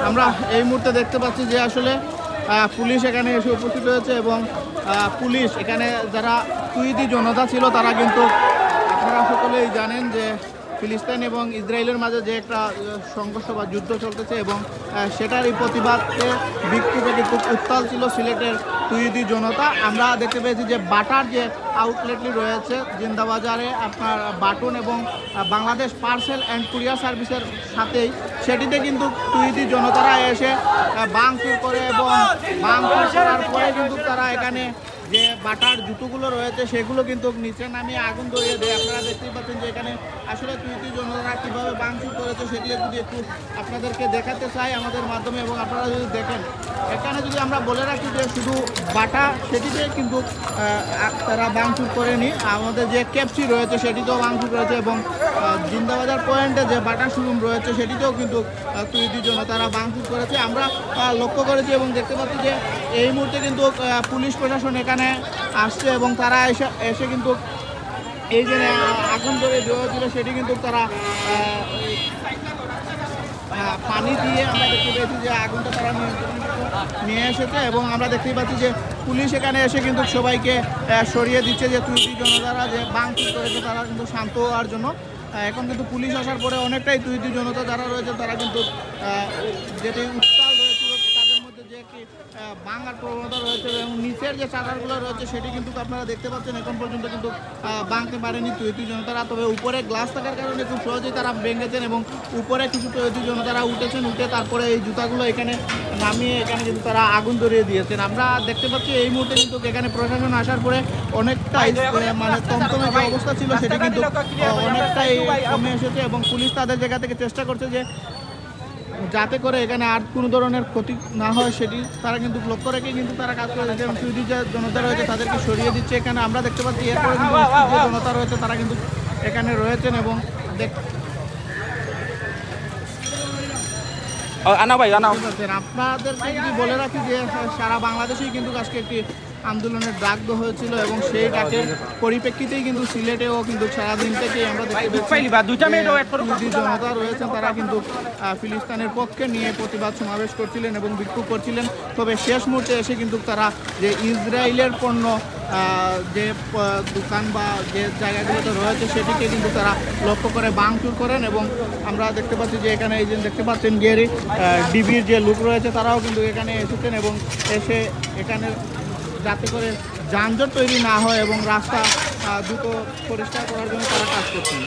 আমরা এই মুহূর্তে দেখতে পাচ্ছি যে আসলে পুলিশ এখানে এসে উপস্থিত হয়েছে এবং পুলিশ এখানে যারা তুইদি জনতা ছিল তারা কিন্তু আপনারা সকলেই জানেন যে ফিলিস্তিন এবং ইসরায়েলের মাঝে যে একটা সংঘর্ষ বা যুদ্ধ চলতেছে এবং সেটারই প্রতিবাদে বিক্ষোভে কিন্তু উত্তাল ছিল সিলেটের তুইদি জনতা। আমরা দেখতে পেয়েছি যে বাটার যে আউটলেটটি রয়েছে জিন্দাবাজারে আপনার বাটন এবং বাংলাদেশ পার্সেল অ্যান্ড কুরিয়ার সার্ভিসের সাথেই সেটিতে কিন্তু তুইদি জনতারা এসে ভাঙচুর করে এবং ভাঙচুর করার পরে কিন্তু তারা এখানে যে বাটার জুতোগুলো রয়েছে সেগুলো কিন্তু নিচে নামিয়ে আগুন ধরিয়ে দেয়। আপনারা দেখতেই পাচ্ছেন যে এখানে আসলে তুইদি জনতারা কীভাবে ভাঙচুর করেছে সেটি যদি একটু আপনাদেরকে দেখাতে চাই আমাদের মাধ্যমে এবং আপনারা যদি দেখেন এখানে যদি আমরা বলে রাখি যে শুধু বাটা সেটিতে কিন্তু তারা ভাঙচুর করেনি, আমাদের যে ক্যাপসি রয়েছে সেটিতেও ভাঙচুর করেছে এবং জিন্দাবাজার পয়েন্টে যে বাটা শোরুম রয়েছে সেটিতেও কিন্তু তুইদি জনতারা ভাঙচুর করেছে। আমরা লক্ষ্য করেছি এবং দেখতে পাচ্ছি যে এই মুহূর্তে কিন্তু পুলিশ প্রশাসন এখানে আসছে এবং তারা এসে কিন্তু এই যে আগুন ধরে দেওয়া ছিল সেটি কিন্তু তারা পানি দিয়ে আমরা দেখতে পেয়েছি যে আগুনটা তারা নিয়ে এসেছে এবং আমরা দেখতেই পাচ্ছি যে পুলিশ এখানে এসে কিন্তু সবাইকে সরিয়ে দিচ্ছে যে তুইদি জনতারা যে ভাঙচুর করেছে তারা কিন্তু শান্ত হওয়ার জন্য। এখন কিন্তু পুলিশ আসার পরে অনেকটাই তুইদি জনতা যারা রয়েছে তারা কিন্তু যেটি উত্তাল রয়েছিল তাদের মধ্যে যে কি ভাঙার প্রবণতা রয়েছে এবং নিচের যে চাদরগুলো রয়েছে সেটি কিন্তু আপনারা দেখতে পাচ্ছেন এখন পর্যন্ত কিন্তু ভাঙতে পারেনি তুইদি জনতারা। তবে উপরে গ্লাস থাকার কারণে খুব সহজেই তারা ভেঙেছেন এবং উপরে কিছু তুইদি জনতারা উঠেছেন, উঠে তারপরে এই জুতাগুলো এখানে নামিয়ে এখানে কিন্তু তারা আগুন ধরিয়ে দিয়েছেন। আমরা দেখতে পাচ্ছি এই মুহূর্তে কিন্তু এখানে প্রশাসন আসার পরে অনেকটাই মানে তমতমে যে অবস্থা ছিল সেটি কিন্তু অনেকটাই কমে এসেছে এবং পুলিশ তাদের জায়গা থেকে চেষ্টা করছে যে যাতে করে এখানে আর কোনো ধরনের ক্ষতি না হয় সেটি তারা কিন্তু লক্ষ্য রেখে কিন্তু তারা কাজ করে দিচ্ছে এবং তুইদি যে জনতা রয়েছে তাদেরকে সরিয়ে দিচ্ছে। এখানে আমরা দেখতে পাচ্ছি এরপরে কিন্তু যে জনতা রয়েছে তারা কিন্তু এখানে রয়েছেন এবং আপনাদেরকে যদি বলে রাখি যে সারা বাংলাদেশেই কিন্তু আজকে একটি আন্দোলনের ডাক দেওয়া হয়েছিল এবং সেই ডাকের পরিপ্রেক্ষিতেই কিন্তু সিলেটেও কিন্তু সারাদিন থেকেই আমরা দেখতে জনতা রয়েছেন তারা কিন্তু ফিলিস্তিনের পক্ষে নিয়ে প্রতিবাদ সমাবেশ করছিলেন এবং বিক্ষোভ করছিলেন। তবে শেষ মুহূর্তে এসে কিন্তু তারা যে ইসরায়েলের পণ্য যে দোকান বা যে জায়গাগুলোতে রয়েছে সেটিকে কিন্তু তারা লক্ষ্য করে ভাঙচুর করেন এবং আমরা দেখতে পাচ্ছি যে এখানে এই যে দেখতে পাচ্ছেন গিয়ারি ডিবির যে লোক রয়েছে তারাও কিন্তু এখানে এসেছেন এবং এসে এখানে যাতে করে যানজট তৈরি না হয় এবং রাস্তা দ্রুত পরিষ্কার করার জন্য তারা কাজ করছেন।